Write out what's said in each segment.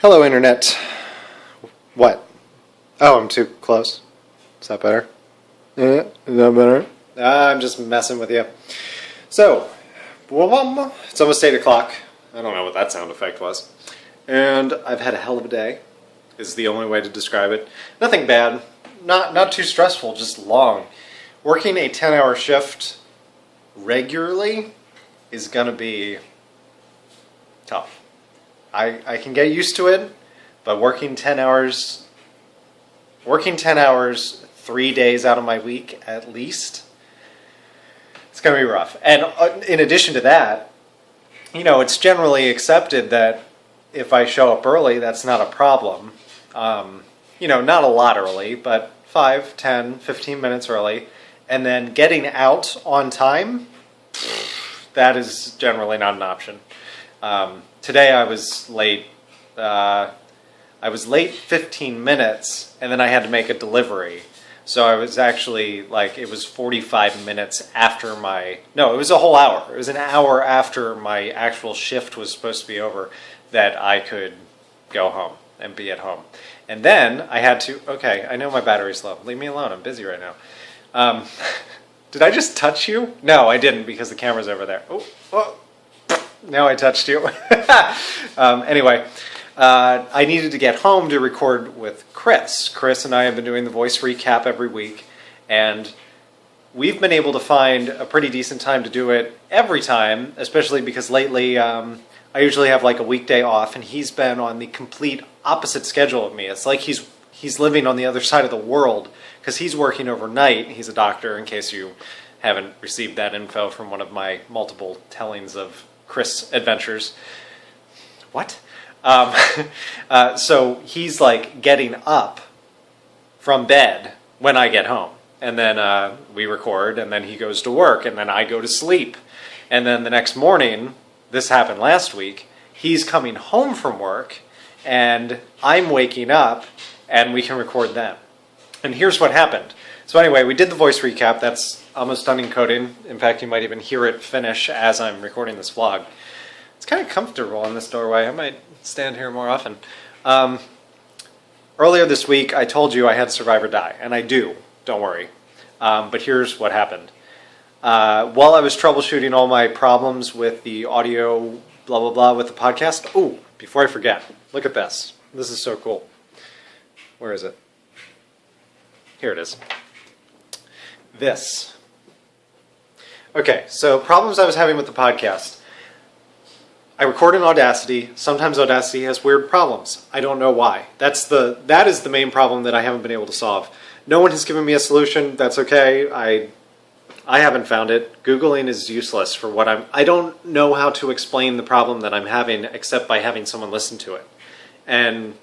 Hello, Internet. What? Oh, I'm too close. Is that better? Yeah, is that better? I'm just messing with you. So, it's almost 8 o'clock. I don't know what that sound effect was. And I've had a hell of a day, is the only way to describe it. Nothing bad. Not too stressful, just long. Working a 10-hour shift regularly is going to be tough. I can get used to it, but working 10 hours 3 days out of my week at least, it's going to be rough. And in addition to that, it's generally accepted that if I show up early, that's not a problem. Not a lot early, but 5, 10, 15 minutes early. And then getting out on time, that is generally not an option. Today I was late. I was late 15 minutes, and then I had to make a delivery. So I was actually, it was 45 minutes after it was a whole hour. It was an hour after my actual shift was supposed to be over that I could go home and be at home. And then I had to, okay, I know my battery's low. Leave me alone, I'm busy right now. Did I just touch you? No, I didn't, because the camera's over there. Oh. Now I touched you. Anyway, I needed to get home to record with Chris. Chris and I have been doing the voice recap every week, and we've been able to find a pretty decent time to do it every time, especially because lately I usually have a weekday off, and he's been on the complete opposite schedule of me. It's like he's living on the other side of the world, because he's working overnight. He's a doctor, in case you haven't received that info from one of my multiple tellings of Chris adventures. What? So he's getting up from bed when I get home. And then we record, and then he goes to work, and then I go to sleep. And then the next morning, this happened last week, he's coming home from work, and I'm waking up, and we can record then. And here's what happened. So anyway, we did the voice recap. That's almost done encoding. In fact, you might even hear it finish as I'm recording this vlog. It's kind of comfortable in this doorway. I might stand here more often. Earlier this week, I told you I had survive or die, and I do. Don't worry. But here's what happened. While I was troubleshooting all my problems with the audio, blah, blah, blah, with the podcast. Oh, before I forget, look at this. This is so cool. Where is it? Here it is. This. Okay, so problems I was having with the podcast. I record in Audacity. Sometimes Audacity has weird problems. I don't know why. That is the main problem that I haven't been able to solve. No one has given me a solution. That's okay. I haven't found it. Googling is useless for what I don't know how to explain the problem that I'm having except by having someone listen to it. And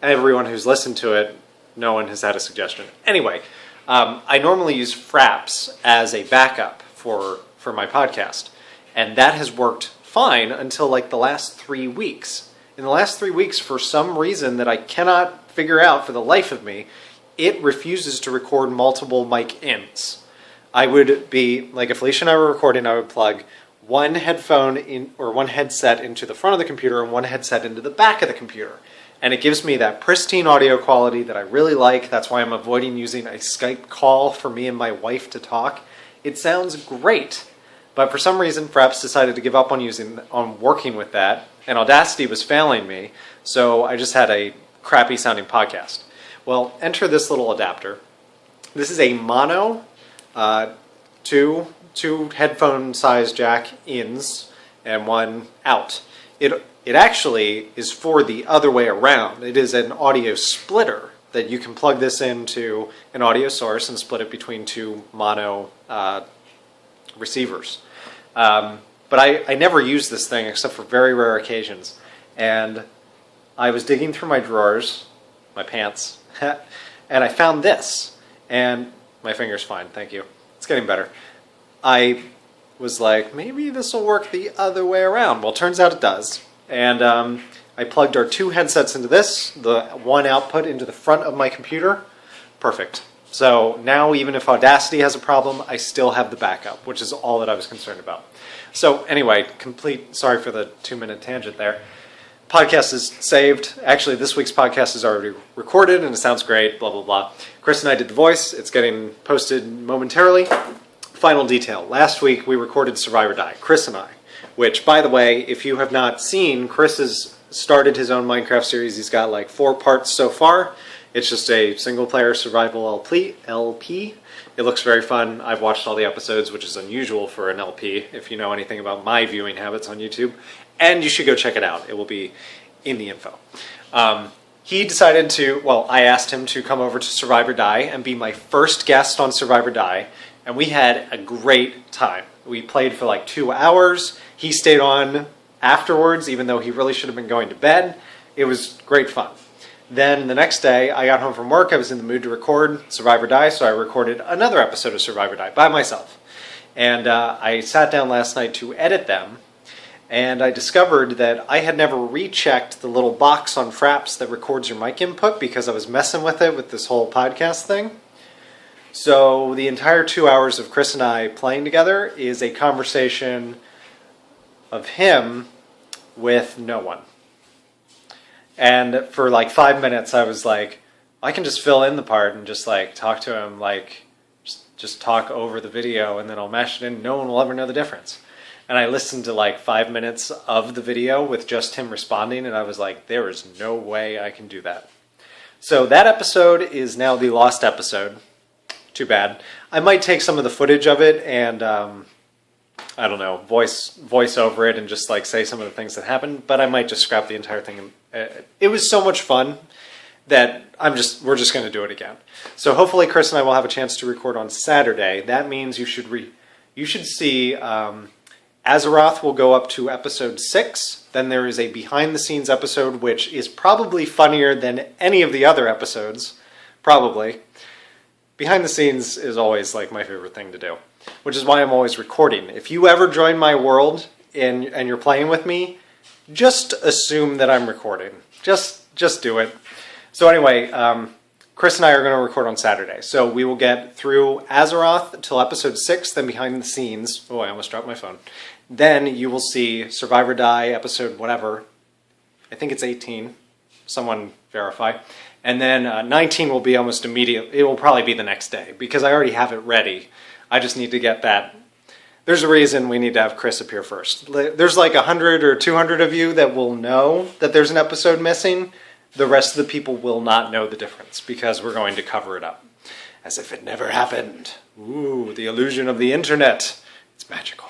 everyone who's listened to it, no one has had a suggestion. Anyway, I normally use Fraps as a backup for my podcast, and that has worked fine until the last 3 weeks. In the last 3 weeks, for some reason that I cannot figure out for the life of me, it refuses to record multiple mic ins. I would be, if Felicia and I were recording, I would plug one headphone in, or one headset into the front of the computer and one headset into the back of the computer. And it gives me that pristine audio quality that I really like. That's why I'm avoiding using a Skype call for me and my wife to talk. It sounds great. But for some reason, Fraps decided to give up on working with that, and Audacity was failing me, so I just had a crappy sounding podcast. Well, enter this little adapter. This is a mono, two headphone size jack ins and one out. It actually is for the other way around. It is an audio splitter that you can plug this into an audio source and split it between two mono receivers. But I never use this thing except for very rare occasions. And I was digging through my drawers, my pants, and I found this. And my finger's fine, thank you. It's getting better. I was like, maybe this will work the other way around. Well, turns out it does. And I plugged our two headsets into this, the one output into the front of my computer. Perfect. So now even if Audacity has a problem, I still have the backup, which is all that I was concerned about. So anyway, sorry for the 2-minute tangent there. podcast is saved. Actually, this week's podcast is already recorded and it sounds great, blah, blah, blah. Chris and I did the voice. It's getting posted momentarily. Final detail. Last week, we recorded Survive or Die, Chris and I, which, by the way, if you have not seen, Chris has started his own Minecraft series. He's got like 4 parts so far. It's just a single-player survival LP. It looks very fun. I've watched all the episodes, which is unusual for an LP, if you know anything about my viewing habits on YouTube. And you should go check it out. It will be in the info. He decided to, well, I asked him to come over to Survive or Die and be my first guest on Survive or Die. And we had a great time. We played for like 2 hours. He stayed on afterwards, even though he really should have been going to bed. It was great fun. Then the next day, I got home from work. I was in the mood to record Survive or Die, so I recorded another episode of Survive or Die by myself. And I sat down last night to edit them, and I discovered that I had never rechecked the little box on Fraps that records your mic input because I was messing with it with this whole podcast thing. So the entire 2 hours of Chris and I playing together is a conversation of him with no one. And for like 5 minutes, I was like, I can just fill in the part and just like talk to him, like just talk over the video, and then I'll mash it in. No one will ever know the difference. And I listened to like 5 minutes of the video with just him responding, and I was like, there is no way I can do that. So that episode is now the lost episode. Too bad. I might take some of the footage of it and I don't know, voice over it and just like say some of the things that happened, but I might just scrap the entire thing. It was so much fun that we're just going to do it again. So hopefully Chris and I will have a chance to record on Saturday. That means you should see Azeroth will go up to episode 6. Then there is a behind the scenes episode, which is probably funnier than any of the other episodes. Probably. Behind the scenes is always like my favorite thing to do, which is why I'm always recording. If you ever join my world and you're playing with me, just assume that I'm recording. Just do it. So anyway, Chris and I are going to record on Saturday. So we will get through Azeroth till episode 6, then behind the scenes. Oh, I almost dropped my phone. Then you will see Survive or Die episode whatever. I think it's 18. Someone verify. And then 19 will be almost immediate. It will probably be the next day because I already have it ready. I just need to get that. There's a reason we need to have Chris appear first. There's like 100 or 200 of you that will know that there's an episode missing. The rest of the people will not know the difference because we're going to cover it up as if it never happened. Ooh, the illusion of the internet. It's magical.